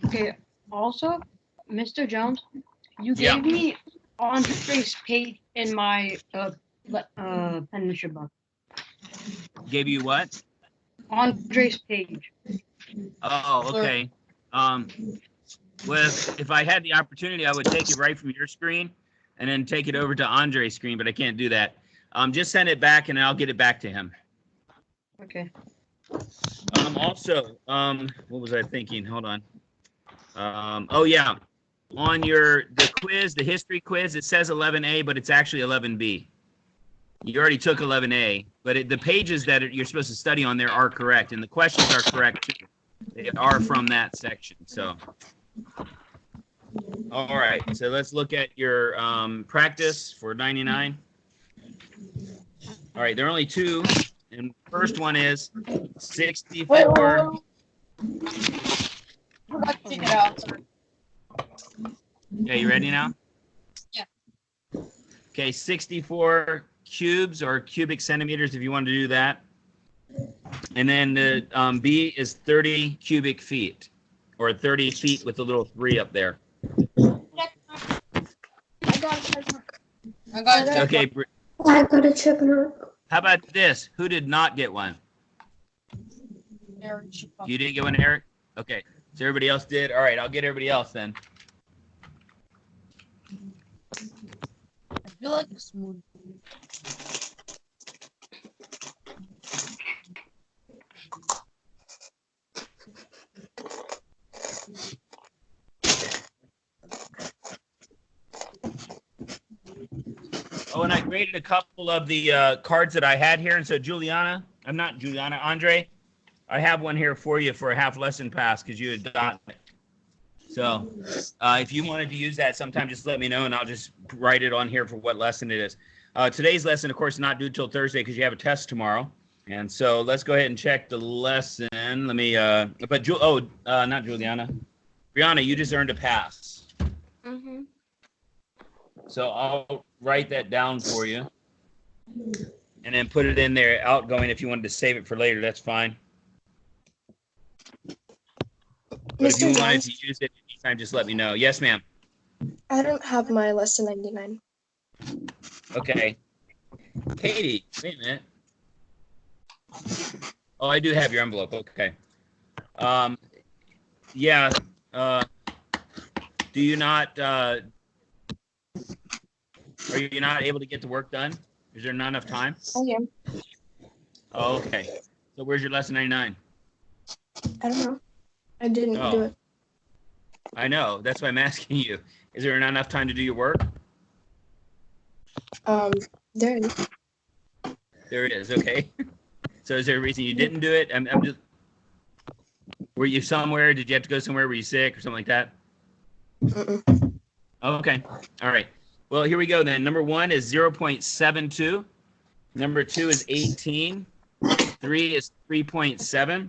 Okay. Also, Mr. Jones, you Yeah. gave me Andre's page in my penmanship book. Gave you what? Andre's page. Oh, okay. Um, if I had the opportunity, I would take it right from your screen and then take it over to Andre's screen, but I can't do that. Just send it back and I'll get it back to him. Okay. Also, what was I thinking? Hold on. Oh yeah, on the quiz, the history quiz, it says 11A, but it's actually 11B. You already took 11A, but the pages that you're supposed to study on there are correct, and the questions are correct too. They are from that section. So, all right. So let's look at your practice for 99. All right, there are only two, and first one is 64. Okay, you ready now? Yeah. Okay, 64 cubes or cubic centimeters if you want to do that. And then the B is 30 cubic feet, or 30 feet with a little 3 up there. I got it. Okay, I got a check mark. how about this? Who did not get one? You didn't get one, Eric? Okay, so everybody else did? All right, I'll get everybody else then. I feel like a smooth. Oh, and I graded a couple of the cards that I had here. And so Andre, I have one here for you for a half lesson pass because you had gotten it. So if you wanted to use that sometime, just let me know and I'll just write it on here for what lesson it is. Today's lesson, of course, not due till Thursday because you have a test tomorrow. And so let's go ahead and check the lesson. Let me, not Juliana. Brianna, you just earned a pass. Mm-hmm. So I'll write that down for you and then put it in there outgoing. If you wanted to save it for later, that's fine. But if you wanted to use it anytime, just let me know. Yes, ma'am. I don't have my lesson 99. Okay. Katie, wait a minute. Oh, I do have your envelope. Okay. Yeah. Do you not, are you not able to get the work done? Is there not enough time? I am. Oh, okay. So where's your lesson 99? I don't know. I didn't do it. I know. That's why I'm asking you. Is there not enough time to do your work? There it is. There it is. Okay. So is there a reason you didn't do it? I'm just. Were you somewhere? Did you have to go somewhere? Were you sick or something like that? Mm-mm. Okay. All right. Well, here we go then. Number 1 is 0.72. Number 2 is 18. 3 is 3.7.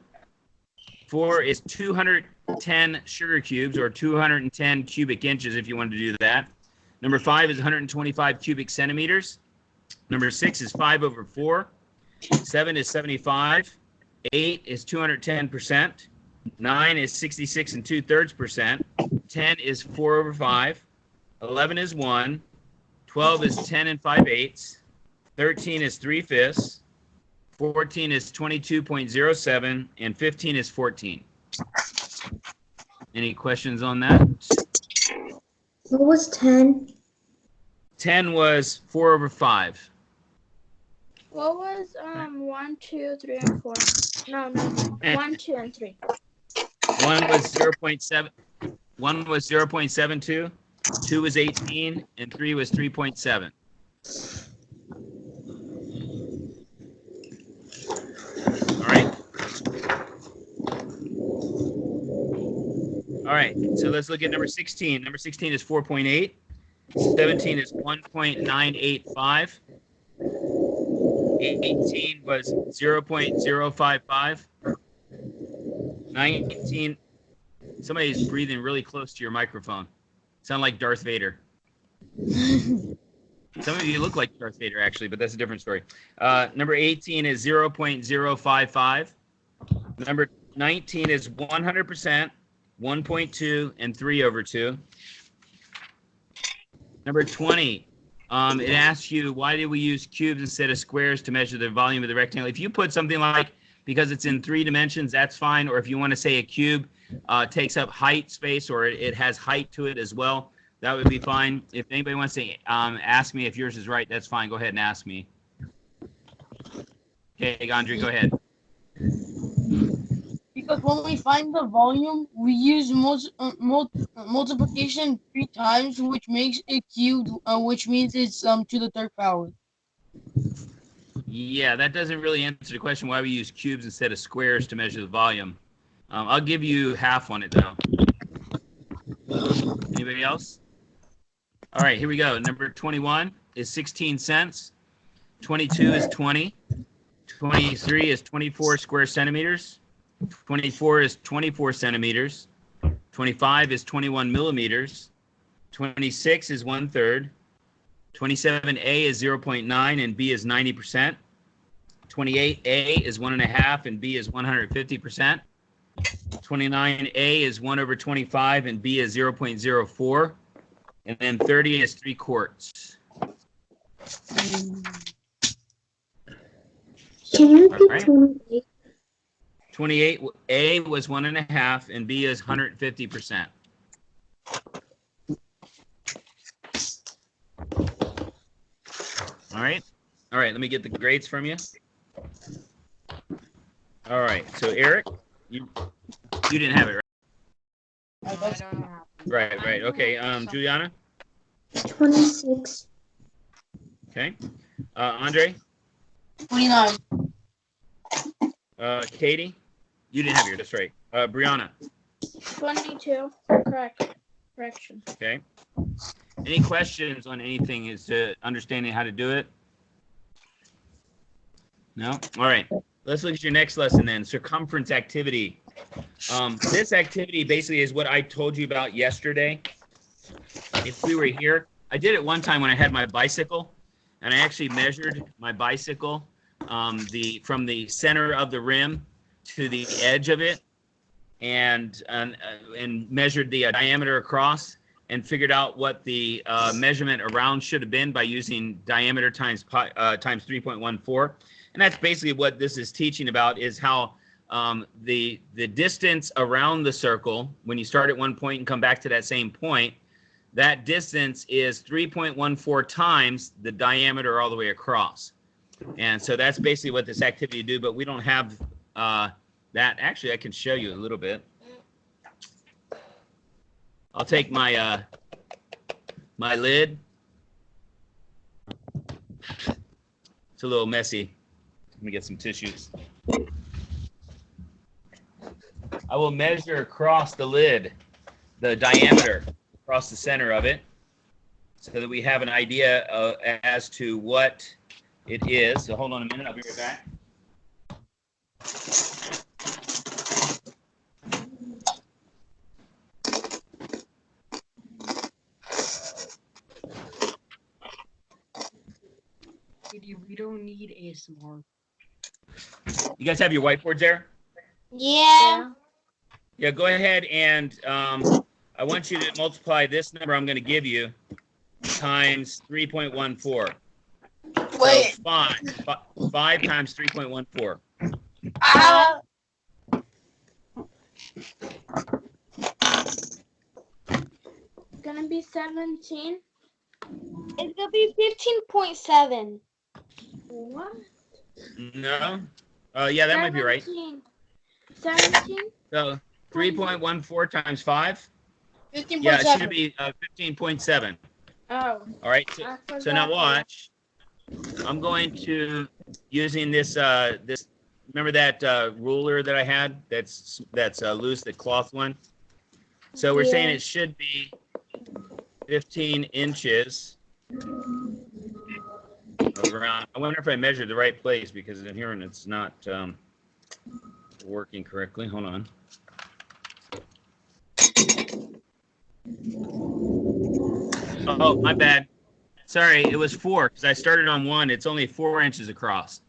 4 is 210 sugar cubes or 210 cubic inches if you wanted to do that. Number 5 is 125 cubic centimeters. Number 6 is 5 over 4. 7 is 75. 8 is 210%. 9 is 66 2/3%. 10 is 4 over 5. 11 is 1. 12 is 10 5/8. 13 is 3/5. 14 is 22.07, and 15 is 14. Any questions on that? What was 10? 10 was 4 over 5. What was 1, 2, 3, and 4? No. 1, 2, and 3. 1 was 0.7. 1 was 0.72. 2 was 18, and 3 was 3.7. All right, so let's look at number 16. Number 16 is 4.8. 17 is 1.985. 18 was 0.055. 19, somebody's breathing really close to your microphone. Sound like Darth Vader. Some of you look like Darth Vader, actually, but that's a different story. Number 18 is 0.055. Number 19 is 100%. 1.2, and 3/2. Number 20, it asks you, why did we use cubes instead of squares to measure the volume of the rectangle? If you put something like, because it's in 3 dimensions, that's fine. Or if you want to say a cube takes up height space, or it has height to it as well, that would be fine. If anybody wants to ask me if yours is right, that's fine. Go ahead and ask me. Okay, Andre, go ahead. Because when we find the volume, we use multiplication 3 times, which makes it cubed, which means it's to the 3rd power. Yeah, that doesn't really answer the question why we use cubes instead of squares to measure the volume. I'll give you half on it, though. Anybody else? All right, here we go. Number 21 is 16 cents. 22 is 20. 23 is 24 square centimeters. 24 is 24 centimeters. 25 is 21 millimeters. 26 is 1/3. 27A is 0.9 and B is 90%. 28A is 1.5 and B is 150%. 29A is 1/25 and B is 0.04. And then 30 is 3/4. Can you repeat Right. 28? 28A was 1.5 and B is 150%. All right. All right. Let me get the grades from you. All right. So Eric, you didn't have it, right? I don't have. Right. Okay. Juliana. 26. Okay. Andre. 29. Katie. You didn't have yours. That's right. Brianna. 22. Correction. Okay. Any questions on anything as to understanding how to do it? No? All right. Let's look at your next lesson then. Circumference activity. This activity basically is what I told you about yesterday. If we were here, I did it one time when I had my bicycle, and I actually measured my bicycle from the center of the rim to the edge of it, and measured the diameter across, and figured out what the measurement around should have been by using diameter times 3.14. And that's basically what this is teaching about, is how the distance around the circle, when you start at one point and come back to that same point, that distance is 3.14 times the diameter all the way across. And so that's basically what this activity do, but we don't have that. Actually, I can show you a little bit. I'll take my my lid. It's a little messy. Let me get some tissues. I will measure across the lid the diameter across the center of it, so that we have an idea as to what it is. So hold on a minute, I'll be right back. We don't need ASMR. You guys have your whiteboards there? Yeah. Yeah, go ahead and I want you to multiply this number I'm going to give you times 3.14. Wait. So 5 times 3.14. Gonna be 17. It's gonna be 15.7. What? No? Yeah, that might be right. 17? So 3.14 times 5? 15.7. Yeah, it should be 15.7. Oh. All right. So now watch. I'm going to using this remember that ruler that I had that's loose, the cloth one. So we're saying it should be 15 inches around. I wonder if I measured the right place, because in here it's not working correctly. Hold on. Oh, my bad. Sorry, it was 4 because I started on 1. It's only 4 inches across.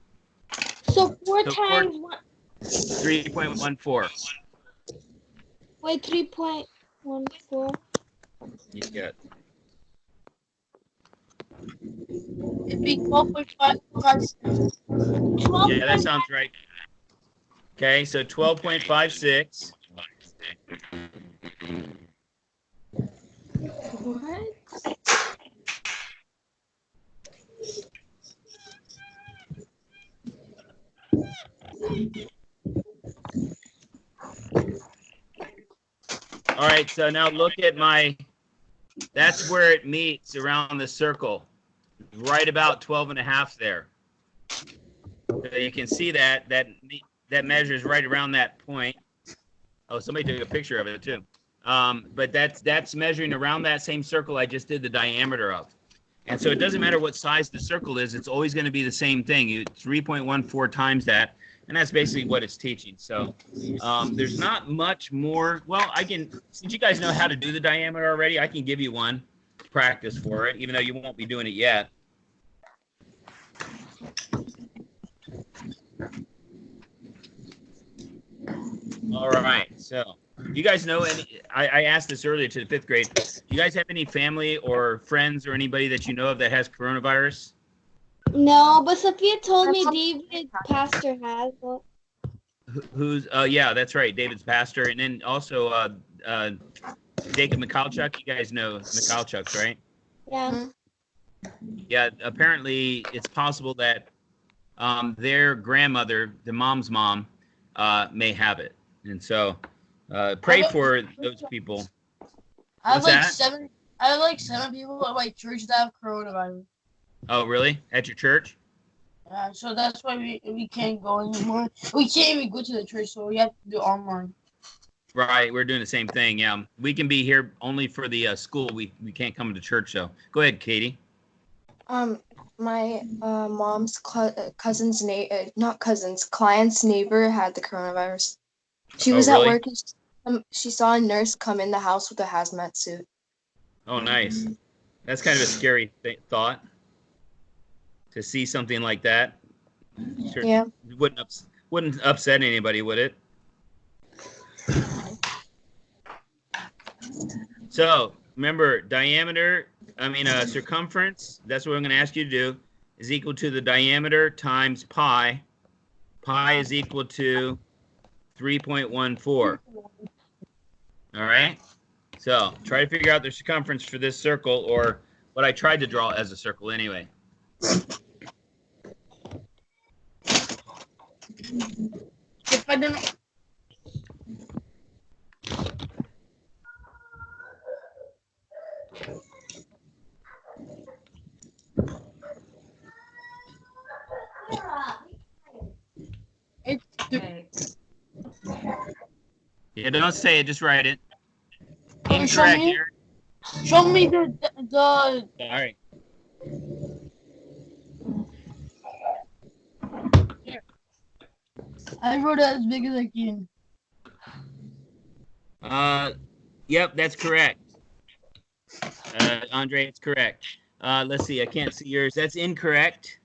So 4 So times 1. 3.14. Wait, 3.14. You got It'd be 12.5. Yeah, that sounds right. Okay, so 12.56. What? All right, so now look at that's where it meets around the circle, right about 12.5 there. So you can see that measures right around that point. Oh, somebody took a picture of it too. But that's measuring around that same circle I just did the diameter of. And so it doesn't matter what size the circle is, it's always going to be the same thing. 3.14 times that. And that's basically what it's teaching. So there's not much more. Well, since you guys know how to do the diameter already, I can give you one to practice for it, even though you won't be doing it yet. All right. So you guys know I asked this earlier to the 5th grade. Do you guys have any family or friends or anybody that you know of that has coronavirus? No, but Sophia told me David Pastor has it. Who's yeah, that's right, David's pastor, and then also Jacob Michalchuk. You guys know Michalchuks, right? Yeah. Yeah, apparently it's possible that their grandmother, the mom's mom, may have it, and so pray for those people. I have What's like that? 7. I have like 7 people at my church that have coronavirus. Oh, really? At your church? So that's why we can't go anymore. We can't even go to the church, so we have to do online. Right, we're doing the same thing. Yeah, we can be here only for the school. We can't come to church, so go ahead, Katie. My mom's cousin's not cousins, client's neighbor had the coronavirus. She was really? at work and she saw a nurse come in the house with a hazmat suit. Oh, nice. That's kind of a scary thought to see something like that. Sure, Yeah. Wouldn't upset anybody, would it? So remember, circumference, that's what I'm going to ask you to do, is equal to the diameter times pi. Pi is equal to 3.14. All right? So try to figure out the circumference for this circle, or what I tried to draw as a circle anyway. If I don't. Okay. Yeah, don't say it, just write it. Can you show Incorrect me? here. Show me the. All right. I wrote it as big as I can. Yep, that's correct. Andre, it's correct. Let's see, I can't see yours. That's incorrect.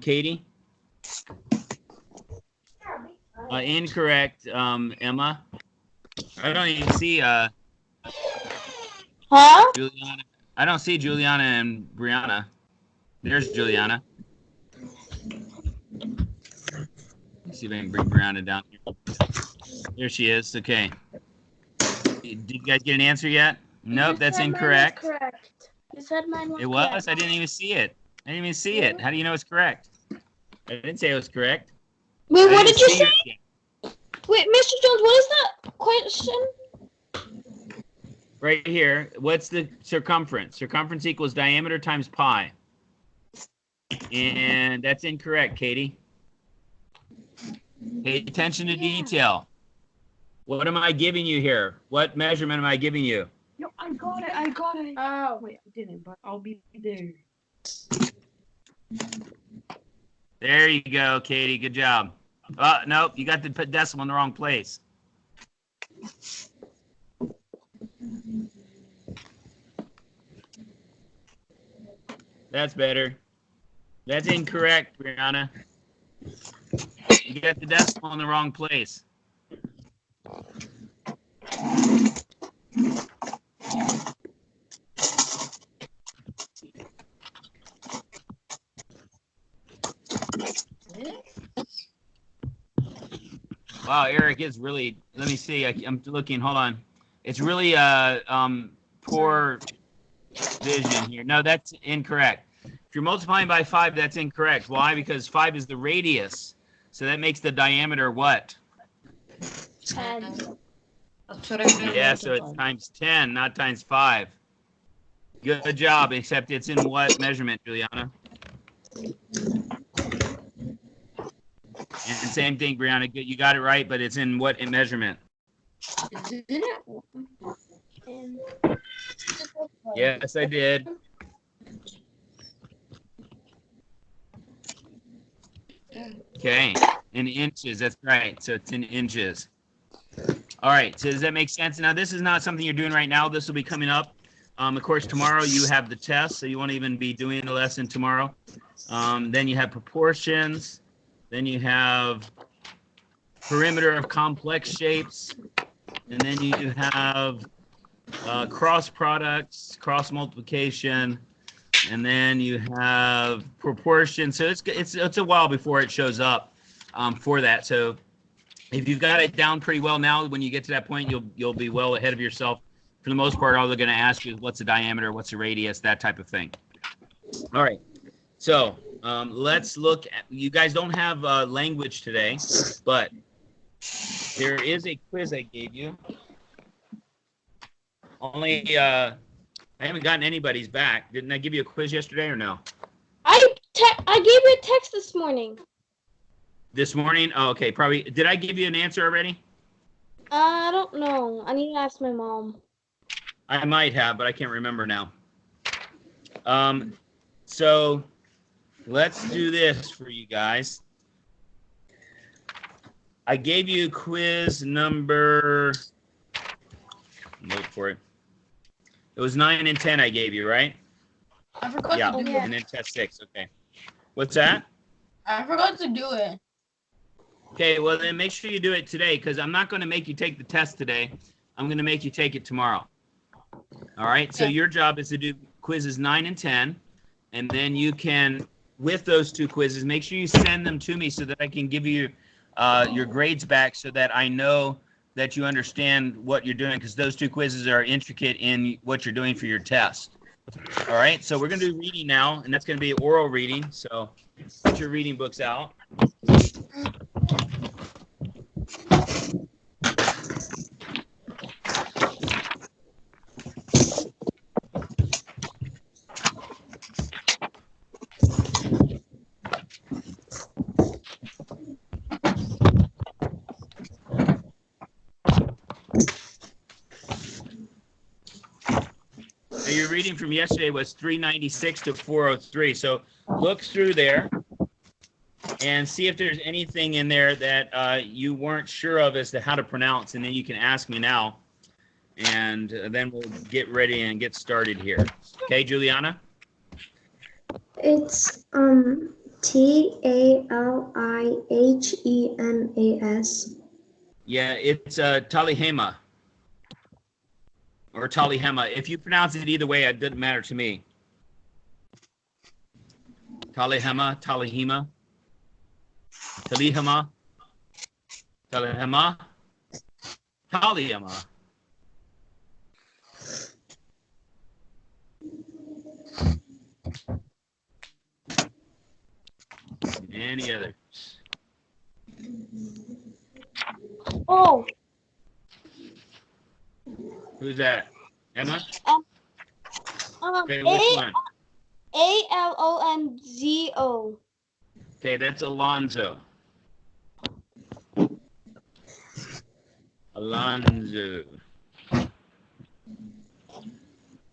Katie? Incorrect, Emma. I don't even see Huh? Juliana. I don't see Juliana and Brianna. There's Juliana. Let's see if I can bring Brianna down here. There she is. Okay. Did you guys get an answer yet? Nope, that's incorrect. Correct. You said mine was It was? correct. I didn't even see it. I didn't even see it. How do you know it's correct? I didn't say it was correct. Wait, I what didn't did you see say? yours yet. Wait, Mr. Jones, what is that question? Right here. What's the circumference? Circumference equals diameter times pi. And that's incorrect, Katie. Pay attention to detail. What am I giving you here? What measurement am I giving you? No, I got it. I got it. Oh. Wait, I didn't, but I'll be there. There you go, Katie. Good job. Nope, you got the decimal in the wrong place. That's better. That's incorrect, Brianna. You got the decimal in the wrong place. Wow, Eric is really. Let me see. I'm looking. Hold on. It's really poor vision here. No, that's incorrect. If you're multiplying by 5, that's incorrect. Why? Because 5 is the radius. So that makes the diameter what? 10. That's what I'm gonna Yeah, so it's multiply. times 10, not times 5. Good job, except it's in what measurement, Juliana? And same thing, Brianna. Good, you got it right, but it's in what in measurement? Isn't it? And Yes, I did. Okay, in inches. That's right. So it's in inches. All right. So does that make sense? Now, this is not something you're doing right now. This will be coming up. Of course, tomorrow you have the test, so you won't even be doing the lesson tomorrow. Then you have proportions. Then you have perimeter of complex shapes. And then you have cross products, cross multiplication, and then you have proportion. So it's a while before it shows up for that. So if you've got it down pretty well now, when you get to that point, you'll be well ahead of yourself. For the most part, all they're going to ask you is what's the diameter, what's the radius, that type of thing. All right. So let's look at. You guys don't have language today, but there is a quiz I gave you. Only I haven't gotten anybody's back. Didn't I give you a quiz yesterday or no? I gave you a text this morning. This morning? Oh, okay. Probably. Did I give you an answer already? I don't know. I need to ask my mom. I might have, but I can't remember now. So let's do this for you guys. I gave you quiz number. Look for it. It was 9 and 10 I gave you, right? I forgot Yeah, to do and it. then test 6. Okay. What's that? I forgot to do it. Okay, well then make sure you do it today because I'm not going to make you take the test today. I'm going to make you take it tomorrow. All right, so Okay. your job is to do quizzes 9 and 10, and then you can, with those 2 quizzes, make sure you send them to me so that I can give you your grades back so that I know that you understand what you're doing because those 2 quizzes are intricate in what you're doing for your test. All right, so we're going to do reading now, and that's going to be oral reading. So get your reading books out. So your reading from yesterday was 396 to 403. So look through there and see if there's anything in there that you weren't sure of as to how to pronounce, and then you can ask me now, and then we'll get ready and get started here. Okay, Juliana? It's Talihhemas. Yeah, it's Talihema or Talihema. If you pronounce it either way, it doesn't matter to me. Talihema, Talihema, Talihema, Talihema, Talihema. Any others? Oh, Who's that? Emma? Okay, A which one? Alonzo. Okay, that's Alonzo. Alonzo.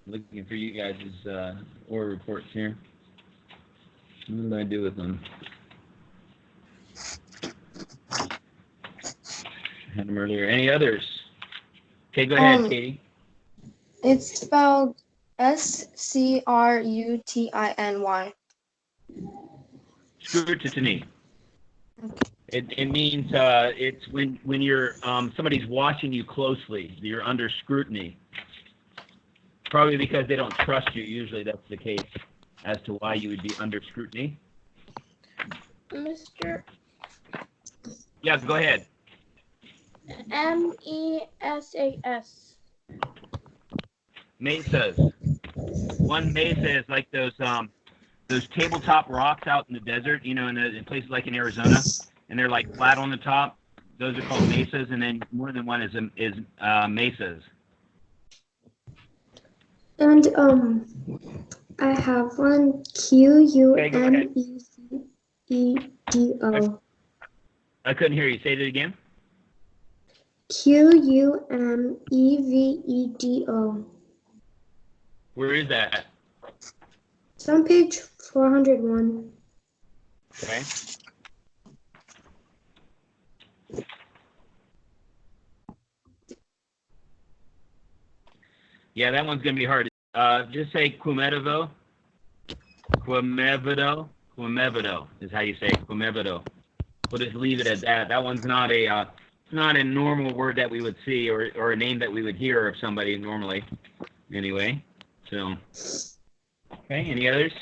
Looking for you guys' oral reports here. What do I do with them? I had them earlier. Any others? Okay, go ahead, Katie. It's spelled Scrutiny. Scrutiny. It means it's when you're somebody's watching you closely. You're under scrutiny. Probably because they don't trust you. Usually that's the case as to why you would be under scrutiny. Mr. Yeah, go ahead. MESAS. Mesas. One mesa is like those tabletop rocks out in the desert, you know, in places like in Arizona, and they're like flat on the top. Those are called mesas, and then more than one is mesas. And I have one Okay, go ahead. QUMEVEDO. I couldn't hear you. Say that again. QUMEVEDO. Where is that? It's on page 401. Okay. Yeah, that one's gonna be hard. Just say Quemedo. Quemedo is how you say it. Quemedo. We'll just leave it at that. That one's not a normal word that we would see or a name that we would hear of somebody normally. Anyway, so okay. Any others?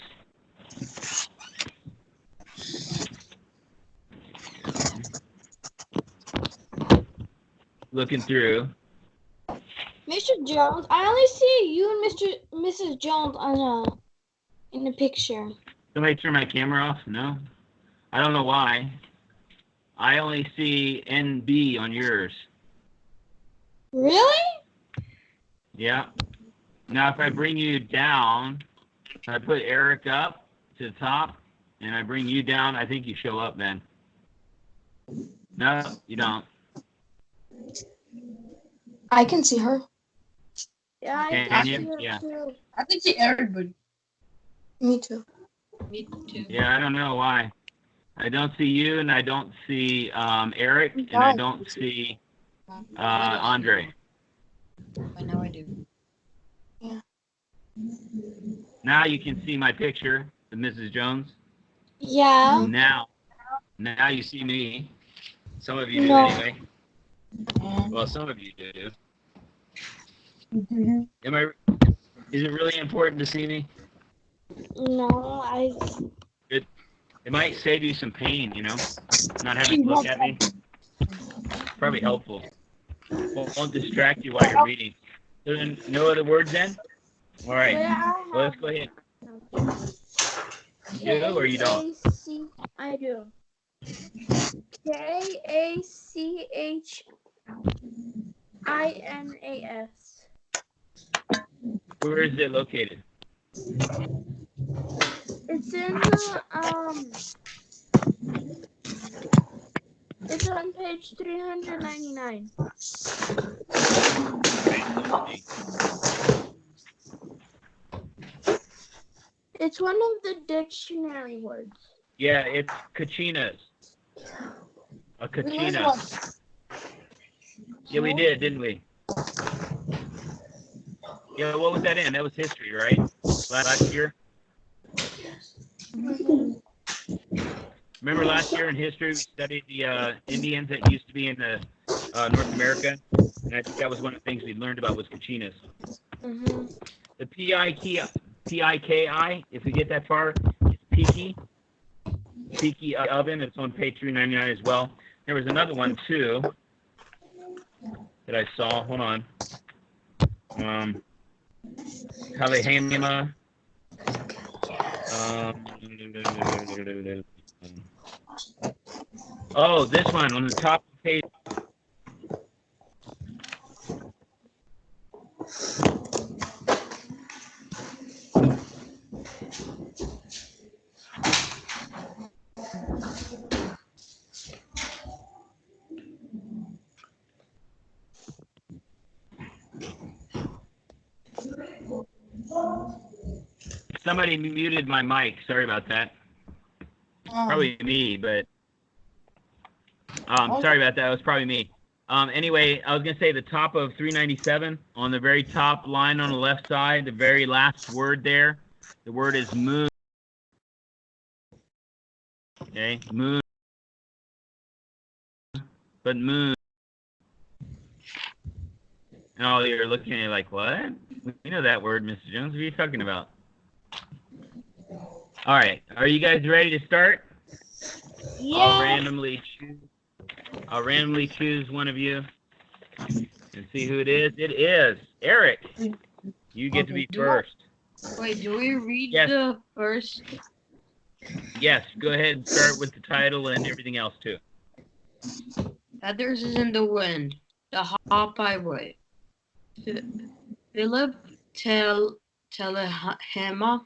Looking through. Mr. Jones, I only see you and Mrs. Jones in the picture. Somebody turn my camera off? No? I don't know why. I only see NB on yours. Really? Yeah. Now, if I bring you down, if I put Eric up to the top, and I bring you down, I think you show up then. No, you don't. I can see her. Yeah, I Can can you? see her Yeah. too. I can see everybody. Me too. Me too. Yeah, I don't know why. I don't see you, and I don't see Eric, and I don't see Andre. I know I do. Now you can see my picture of Mrs. Jones. Yeah. Now you see me. Some of you do No. anyway. Well, some of you do. Is it really important to see me? No, It might save you some pain, you know, not having to look at me. Probably helpful. Won't distract you while you're reading. So then, no other words then? All right. Yeah, Well, let's go ahead. You do or you don't? I do. KACHINAS. Where is it located? It's in the it's on page 399. It's one of the dictionary words. Yeah, it's Kachinas. A Kachina. Yeah, we did, didn't we? Yeah, what was that in? That was history, right? Last year? Remember last year in history we studied the Indians that used to be in the North America? And I think that was one of the things we learned about was Kachinas. Mm-hmm. The P-I-K-I, if we get that far, is Peaky. Peaky Oven. It's on page 399 as well. There was another one, too, that I saw. Hold on. Kalehema. Oh, this one on the top of the page. Somebody muted my mic. Sorry about that. Probably me, but sorry about that. It was probably me. Anyway, I was going to say the top of 397, on the very top line on the left side, the very last word there, the word is moon. Okay, moon. But moon. Oh, you're looking at me like, what? We know that word, Mr. Jones. What are you talking about? All right. Are you guys ready to start? yeah. I'll randomly choose one of you. And see who it is. It is Eric. You get to be first. Wait, do we read Yes. the first? Yes, go ahead and start with the title and everything else too. Feathers in the wind. The Hopi Way. Philip Telehema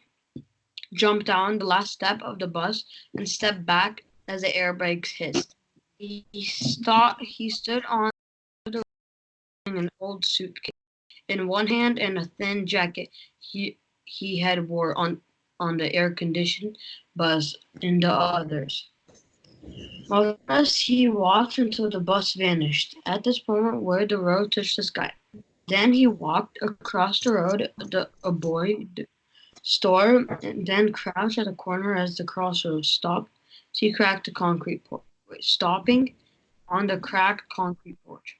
jumped down the last step of the bus and stepped back as the air brakes hissed. He stood on the an old suitcase in one hand and a thin jacket he had wore on the air-conditioned bus in the others. As he watched until the bus vanished at this moment where the road touched the sky. Then he walked across the road, a boy store, and then crouched at a corner as the crossroads stopped. He cracked the concrete porch, stopping on the cracked concrete porch.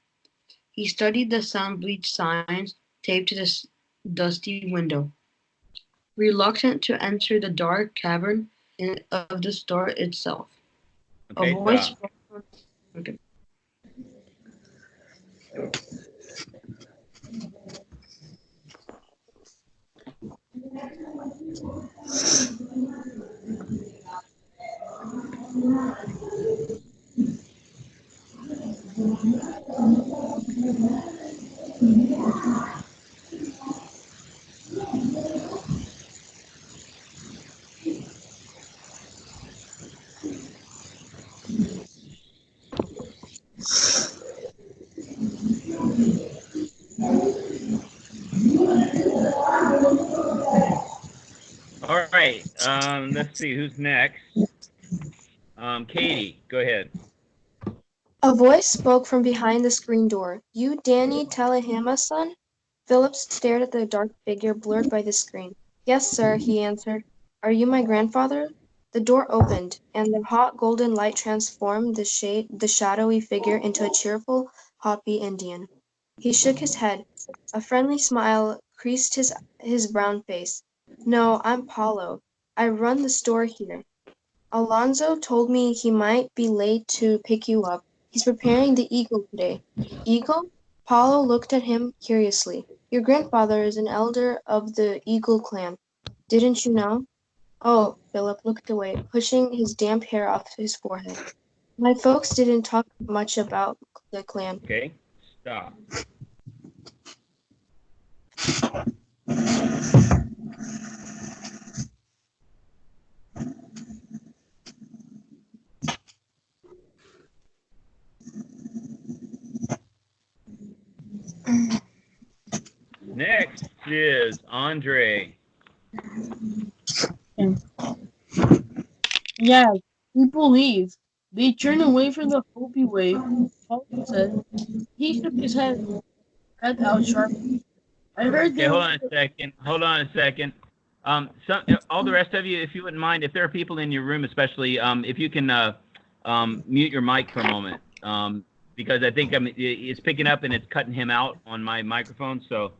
He studied the sun-bleached signs taped to the dusty window. Reluctant to enter the dark cavern of the store itself. Okay, A voice stop. okay. All right. Let's see who's next. Katie, go ahead. A voice spoke from behind the screen door. You Danny Telehama's son? Philip stared at the dark figure blurred by the screen. Yes, sir, he answered. Are you my grandfather? The door opened, and the hot golden light transformed the shadowy figure into a cheerful Hopi Indian. He shook his head. A friendly smile creased his brown face. No, I'm Paulo. I run the store here. Alonzo told me he might be late to pick you up. He's preparing the eagle today. Eagle? Paulo looked at him curiously. Your grandfather is an elder of the Eagle clan. Didn't you know? Oh, Philip looked away, pushing his damp hair off his forehead. My folks didn't talk much about the clan. Okay, stop. Next is Andre. Yeah, people leave. They turn away from the Hopi way, Paul said. He shook his head, head out sharply. I heard Okay, there hold was on a second. All the rest of you, if you wouldn't mind, if there are people in your room, especially, if you can mute your mic for a moment, because I think it's picking up and it's cutting him out on my microphone. So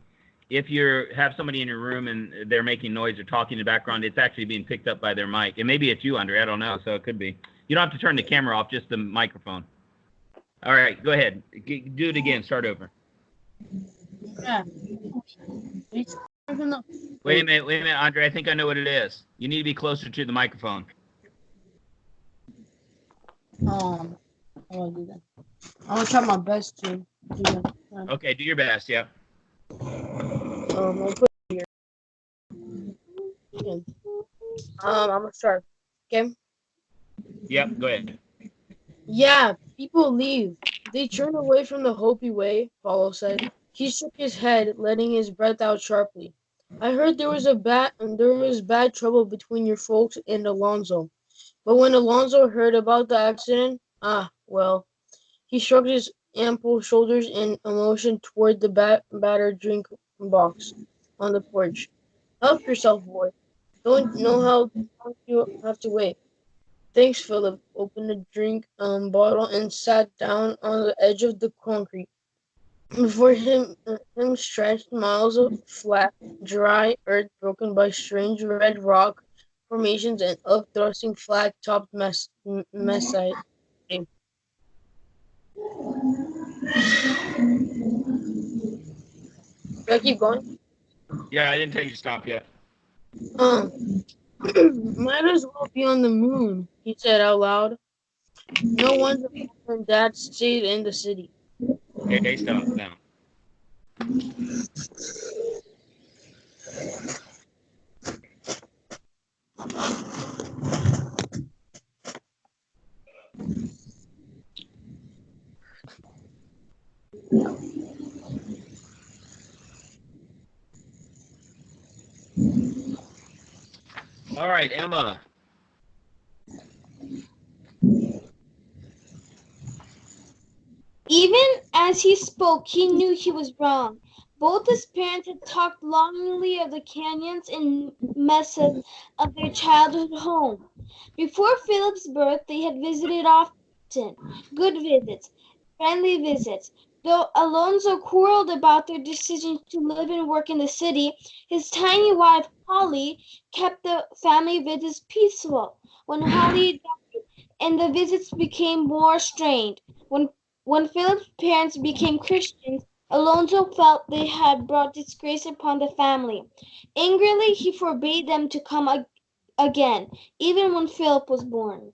if you have somebody in your room and they're making noise or talking in the background, it's actually being picked up by their mic. And maybe it's you, Andre. I don't know. So it could be. You don't have to turn the camera off, just the microphone. All right, go ahead. Do it again. Start over. yeah. They turn from the Wait a minute, Andre. I think I know what it is. You need to be closer to the microphone. How do I do that? I'm gonna try my best to do that. Okay, do your best. Yeah. I'll put it here. Okay. I'm gonna start. Okay. Yep. Go ahead. Yeah, people leave. They turn away from the Hopi way, Paulo said. He shook his head, letting his breath out sharply. I heard there was bad trouble between your folks and Alonzo. But when Alonzo heard about the accident, well, he shrugged his ample shoulders and motioned toward the battered drink box on the porch. Help yourself, boy. Don't know how long you have to wait. Thanks, Philip opened the drink bottle and sat down on the edge of the concrete. Before him stretched miles of flat, dry earth broken by strange red rock formations and upthrusting flat-topped messite. Should I keep going? Yeah, I didn't tell you to stop yet. Might as well be on the moon, he said out loud. No wonder Mom and Dad stayed in the city. Okay, stop now. All right, Emma. Even as he spoke, he knew he was wrong. Both his parents had talked longingly of the canyons and mesas of their childhood home. Before Philip's birth, they had visited often, good visits, friendly visits. Though Alonzo quarreled about their decision to live and work in the city, his tiny wife, Holly, kept the family visits peaceful. When Holly died and the visits became more strained, when Philip's parents became Christians, Alonzo felt they had brought disgrace upon the family. Angrily, he forbade them to come again, even when Philip was born.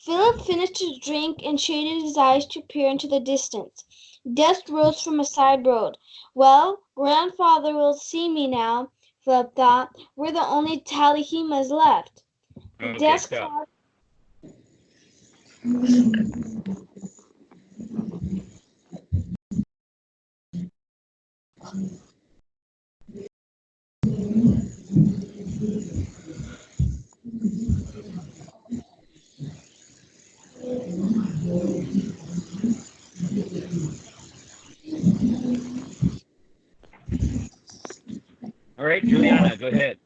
Philip finished his drink and shaded his eyes to peer into the distance. Dust rose from a side road. Well, grandfather will see me now, Philip thought. We're the only Talihimas left. The Okay, desk stop. clock. All right, Juliana, go ahead.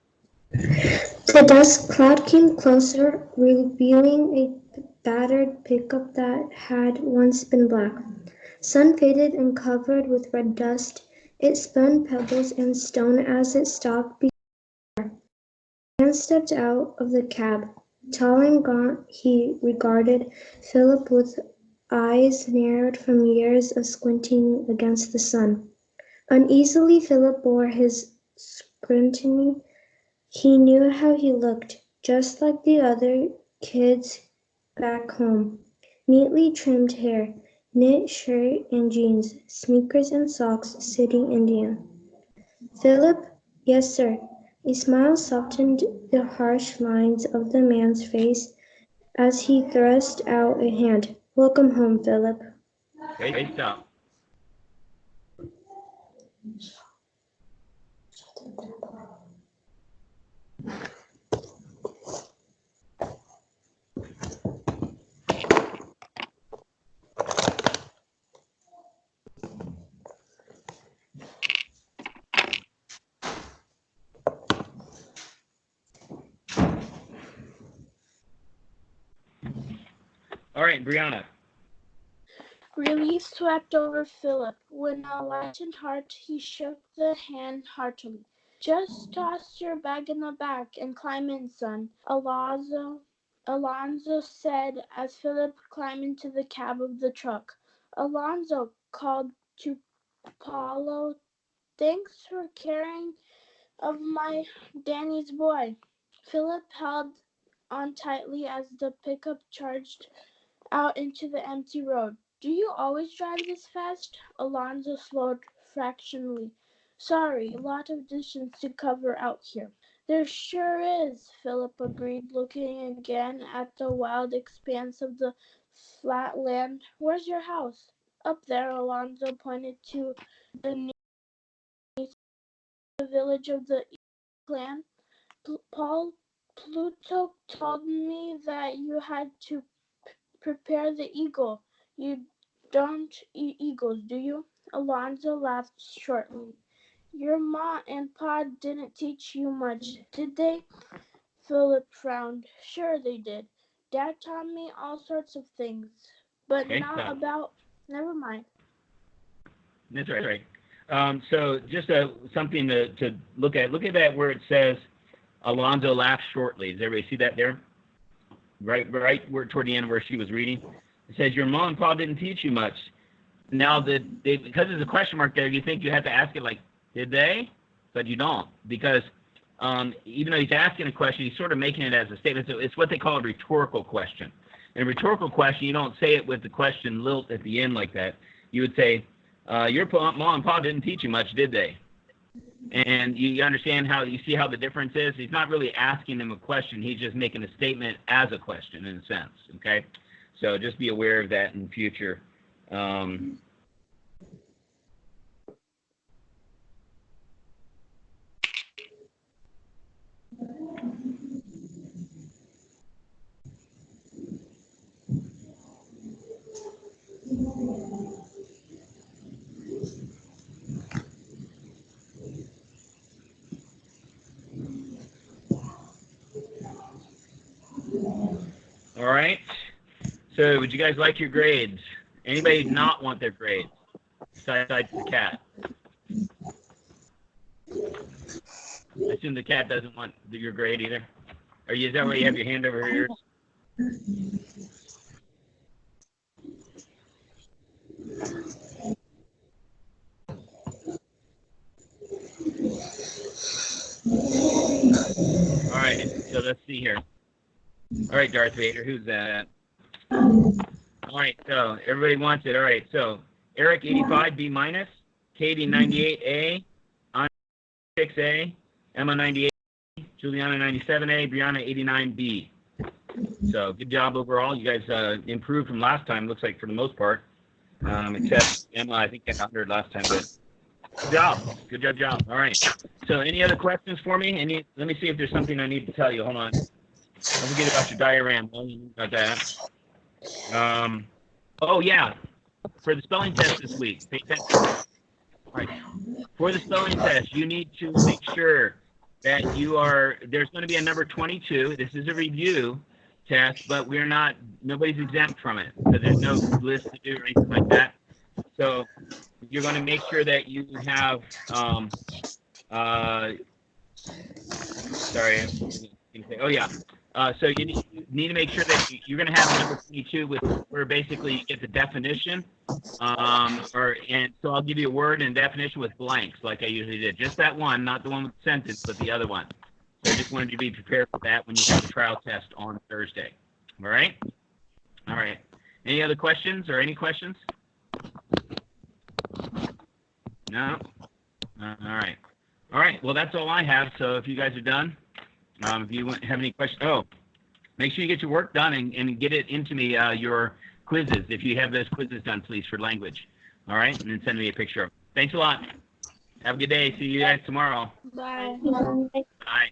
The dust cloud came closer, revealing a battered pickup that had once been black. Sun faded and covered with red dust. It spun pebbles and stone as it stopped. A man stepped out of the cab. Tall and gaunt, he regarded Philip with eyes narrowed from years of squinting against the sun. Uneasily Philip bore his scrutiny. He knew how he looked, just like the other kids back home. Neatly trimmed hair, knit shirt and jeans, sneakers and socks, city Indian. Philip? Yes, sir. A smile softened the harsh lines of the man's face as he thrust out a hand. Welcome home, Philip. Okay, stop. All right, Brianna. Relief swept over Philip. With a lightened heart, he shook the hand heartily. Just toss your bag in the back and climb in, son, Alonzo said as Philip climbed into the cab of the truck. Alonzo called to Paulo, thanks for caring of my Danny's boy. Philip held on tightly as the pickup charged out into the empty road. Do you always drive this fast? Alonzo slowed fractionally. Sorry, a lot of distance to cover out here. There sure is, Philip agreed, looking again at the wild expanse of the flat land. Where's your house? Up there, Alonzo pointed to the village of the clan. Paul Pluto told me that you had to prepare the eagle. You don't eat eagles, do you? Alonzo laughed shortly. Your ma and pa didn't teach you much, did they? Philip frowned. Sure they did. Dad taught me all sorts of things, but Okay, not stop. about... Never mind. That's right. So just something to look at. Look at that where it says Alonzo laughed shortly. Does everybody see that there? Right where toward the end where she was reading. It says, your mom and pa didn't teach you much. Now, because there's a question mark there, you think you have to ask it like, did they? But you don't, because even though he's asking a question, he's sort of making it as a statement. So it's what they call a rhetorical question. In a rhetorical question, you don't say it with the question lilt at the end like that. You would say, your mom and pa didn't teach you much, did they? And you understand you see how the difference is? He's not really asking them a question. He's just making a statement as a question in a sense, okay? So just be aware of that in the future. All right. So would you guys like your grades? Anybody not want their grades besides the cat? I assume the cat doesn't want your grade either. Is that why you have your hand over here? All right, so let's see here. All right, Darth Vader, who's that? All right, so everybody wants it. All right, so Eric 85 B minus, Katie 98 A, Anna 6A, Emma 98, Juliana 97A, Brianna 89 B. So good job overall. You guys improved from last time. Looks like for the most part, except Emma. I think got 100 last time, but good job. Good job. All right. So any other questions for me? Let me see if there's something I need to tell you. Hold on. Don't forget about your diagram. About that. Oh yeah, for the spelling test this week. Pay attention. All right. For the spelling test, you need to make sure that there's going to be a number 22. This is a review test, but nobody's exempt from it. So there's no list to do or anything like that. So you're going to make sure that you have, so you need to make sure that you're going to have number 22 where basically you get the definition, and so I'll give you a word and definition with blanks like I usually did. Just that one, not the one with the sentence, but the other one. So I just wanted you to be prepared for that when you have the trial test on Thursday. All right? All right. Any other questions or any questions? No? All right. All right. Well, that's all I have. So if you guys are done, if you have any questions, make sure you get your work done and get it into me, your quizzes. If you have those quizzes done, please, for language. All right? And then send me a picture of them. Thanks a lot. Have a good day. See you guys tomorrow. Bye. Bye.